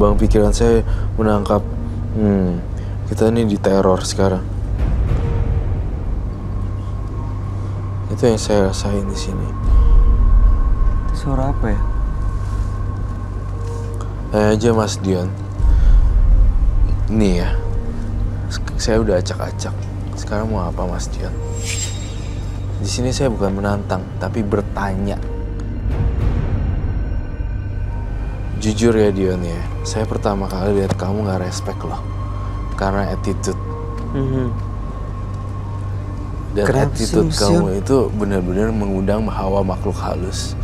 gelombang pikiran saya menangkap, kita ini diteror sekarang. Itu yang saya rasain di sini. Itu suara apa ya? Tanya aja Mas Dion. Nih ya, saya udah acak-acak. Sekarang mau apa Mas Dion? Di sini saya bukan menantang, tapi bertanya. Jujur ya Dion ya, saya pertama kali lihat kamu nggak respect loh, karena attitude. Dan Kenapa attitude sih, kamu itu benar-benar mengundang hawa makhluk halus.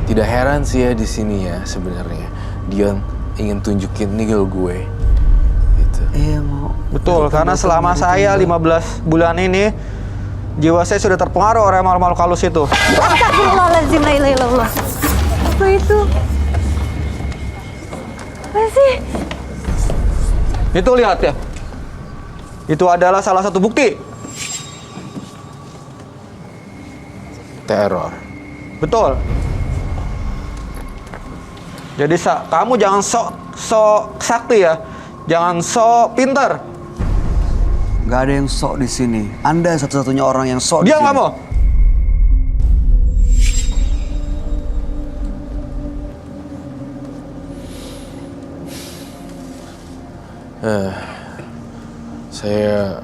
Tidak heran sih ya di sini ya sebenarnya Dion ingin tunjukin nih gue. Gitu. Iya mau. Betul, karena selama saya 15 bulan ini jiwa saya sudah terpengaruh oleh makhluk halus itu. Astagfirullahaladzim, la ilaha illallah. Apa itu? Apa sih? Itu lihat ya. Itu adalah salah satu bukti. Teror. Betul. Jadi kamu jangan sok sakti ya. Jangan sok pinter. Gak ada yang sok di sini. Anda satu-satunya orang yang sok di Diam sini. kamu. Saya,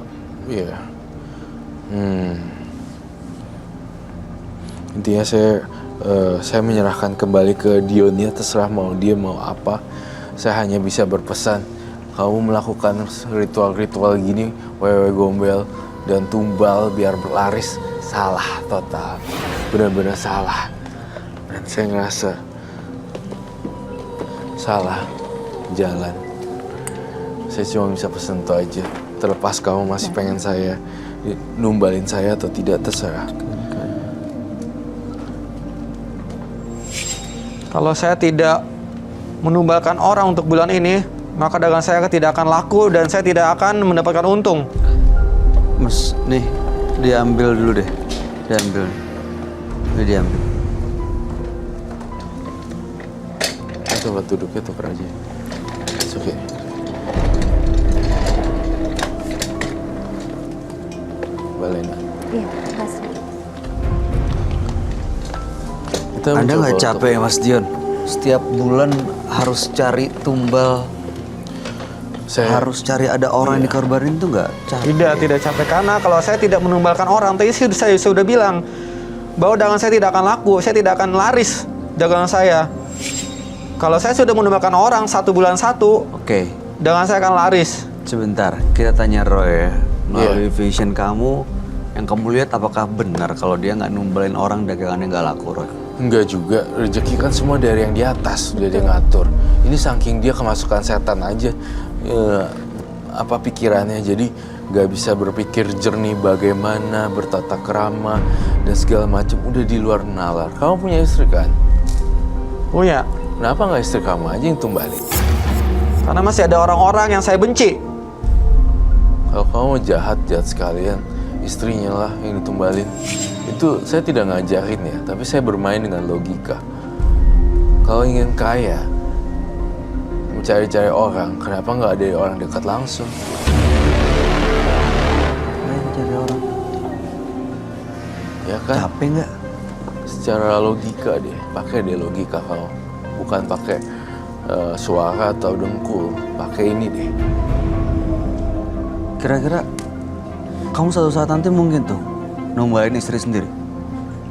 ya, intinya saya menyerahkan kembali ke Dionia, terserah mau dia mau apa. Saya hanya bisa berpesan, kamu melakukan ritual-ritual gini, wewe gombel dan tumbal biar berlaris, salah total, benar-benar salah. Dan saya ngerasa salah jalan. Saya cuma bisa pesen itu aja. Terlepas kamu masih pengen saya numbalin saya atau tidak, terserah. Kalau saya tidak menumbalkan orang untuk bulan ini, maka dagang saya tidak akan laku dan saya tidak akan mendapatkan untung. Mas, nih, diambil dulu deh. Diambil. Ini diambil. Coba duduknya tuker aja. It's okay. Balena. Iya, makasih. Kita Anda mencoba nggak untuk- capek ya Mas Dion? Setiap bulan harus cari tumbal, harus cari ada orang yang dikorbanin tuh nggak capek? Tidak capek karena kalau saya tidak menumbalkan orang, tadi saya sudah bilang bahwa dagangan saya tidak akan laku, saya tidak akan laris dagangan saya. Kalau saya sudah menumbalkan orang 1 bulan 1, Oke, dagangan saya akan laris. sebentar. Kita tanya Roy ya. Melalui vision kamu, yang kamu lihat apakah benar kalau dia nggak numbalin orang dagangannya nggak laku, Roy? Enggak juga, rezeki kan semua dari yang di atas, udah dia ngatur. Ini saking dia kemasukan setan aja, apa pikirannya, jadi nggak bisa berpikir jernih bagaimana bertata krama dan segala macam, udah di luar nalar. Kamu punya istri kan? Punya. Kenapa nggak istri kamu aja yang tumbalin? Karena masih ada orang-orang yang saya benci. Kalau kamu jahat sekalian, istrinya lah yang ditumbalin. Itu saya tidak ngajarin ya, tapi saya bermain dengan logika. Kalau ingin kaya, mencari-cari orang, kenapa nggak ada orang dekat langsung? Main cari orang. Ya kan? Capek nggak? Secara logika deh, pakai deh logika kamu. Bukan pakai suara atau dengkul, pakai ini deh. Kira-kira kamu suatu saat nanti mungkin tuh numbalin istri sendiri.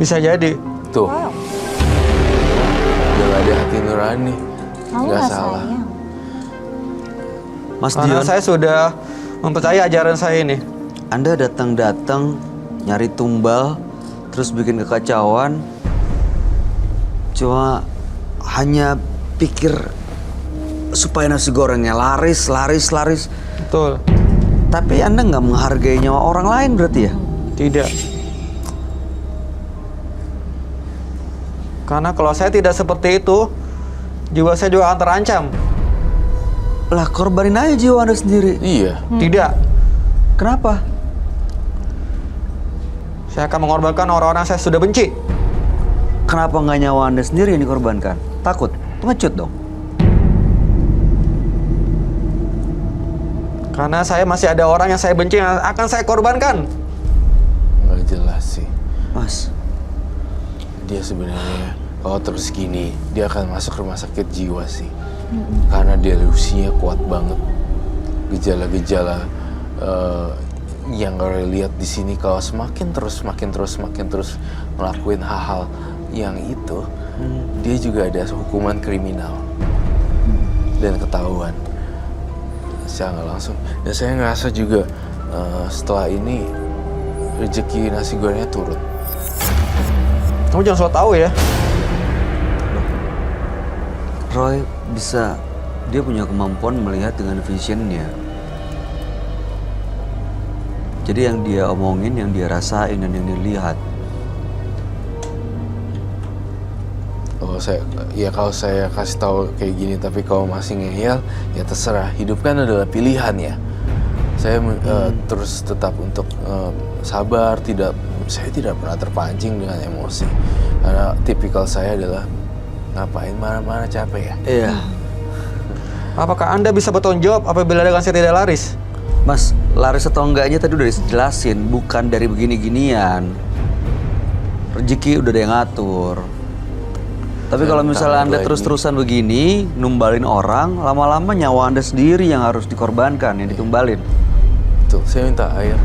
Bisa jadi. Tuh, udah gak ada hati nurani, Kamu nggak nggak salah. sayang. Mas Karena Dion, saya sudah mempercayai ajaran saya ini. Anda datang nyari tumbal, terus bikin kekacauan, cuma hanya pikir supaya nasi gorengnya laris. Betul. Tapi Anda nggak menghargai nyawa orang lain berarti ya? Tidak. Karena kalau saya tidak seperti itu, jiwa saya juga akan terancam. Lah korbanin aja jiwa Anda sendiri. Iya, Tidak. Kenapa? Saya akan mengorbankan orang-orang yang saya sudah benci. Kenapa nggak nyawa Anda sendiri yang dikorbankan? Takut? Pengecut dong. Karena saya masih ada orang yang saya benci yang akan saya korbankan. Nggak jelas sih. Mas, Dia sebenarnya kalau terus gini, dia akan masuk rumah sakit jiwa sih. Karena delusinya kuat banget. Gejala-gejala yang Roy lihat di sini kalau semakin terus ngelakuin hal-hal yang itu, dia juga ada hukuman kriminal dan ketahuan secara nggak langsung. Dan saya ngerasa juga setelah ini rezeki nasi gorengnya turun. Kamu jangan so tahu ya. Roy bisa, dia punya kemampuan melihat dengan visionnya. Jadi yang dia omongin, yang dia rasain, dan yang dia lihat. Kalau saya kasih tahu kayak gini tapi kalau masih ngeyel, ya terserah. Hidup kan adalah pilihan ya. Saya terus tetap untuk sabar, saya tidak pernah terpancing dengan emosi. Karena tipikal saya adalah ngapain marah-marah, capek ya. Iya. Apakah Anda bisa bertanggung jawab apabila dagangan saya tidak laris? Mas, laris atau enggaknya tadi udah dijelasin, bukan dari begini-ginian. Rezeki udah ada yang ngatur. Tapi kalau misalnya Anda terus-terusan begini, numbalin orang, lama-lama nyawa Anda sendiri yang harus dikorbankan, yang ditumbalin. Tuh, saya minta air.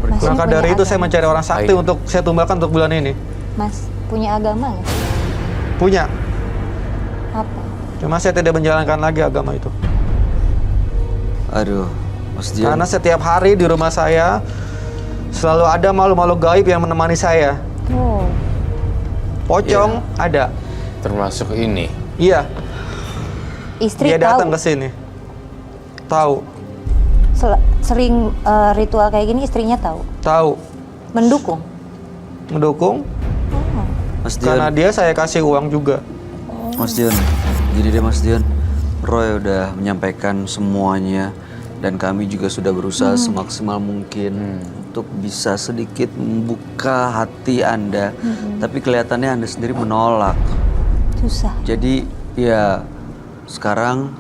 Mas, Maka punya dari itu agama. saya mencari orang sakti Ayo. untuk saya tumbalkan untuk bulan ini. Mas, punya agama nggak? Punya. Apa? Cuma saya tidak menjalankan lagi agama itu. Aduh, Mas Dian. Karena setiap hari di rumah saya selalu ada malu-malu gaib yang menemani saya. Oh, Pocong ada. Termasuk ini. Iya, istri dia datang tahu ke sini. Tahu, sering ritual kayak gini istrinya tahu. tahu. Mendukung. Mendukung Oh. Mas Dian. karena dia saya kasih uang juga. Mas Dian, gini deh Mas Dian, Roy udah menyampaikan semuanya dan kami juga sudah berusaha semaksimal mungkin untuk bisa sedikit membuka hati Anda, tapi kelihatannya Anda sendiri menolak. Susah. Jadi ya sekarang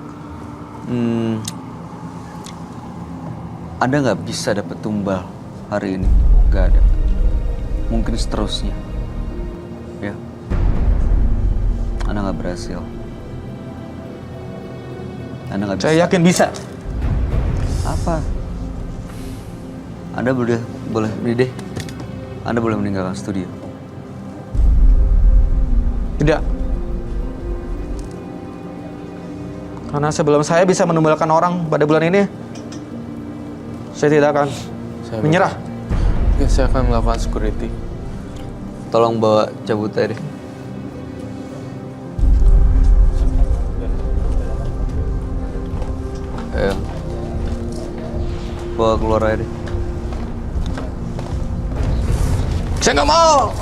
Anda nggak bisa dapat tumbal hari ini, nggak ada. Mungkin seterusnya, ya. Anda nggak berhasil. Anda nggak bisa. Saya yakin bisa. Apa? Anda boleh ini deh. Anda boleh meninggalkan studio. Tidak. Karena sebelum saya bisa menumbalkan orang pada bulan ini, saya tidak akan menyerah. Oke, saya akan melakukan security. Tolong bawa cabut aja deh. Ayo. Bawa keluar aja deh. Saya nggak mau.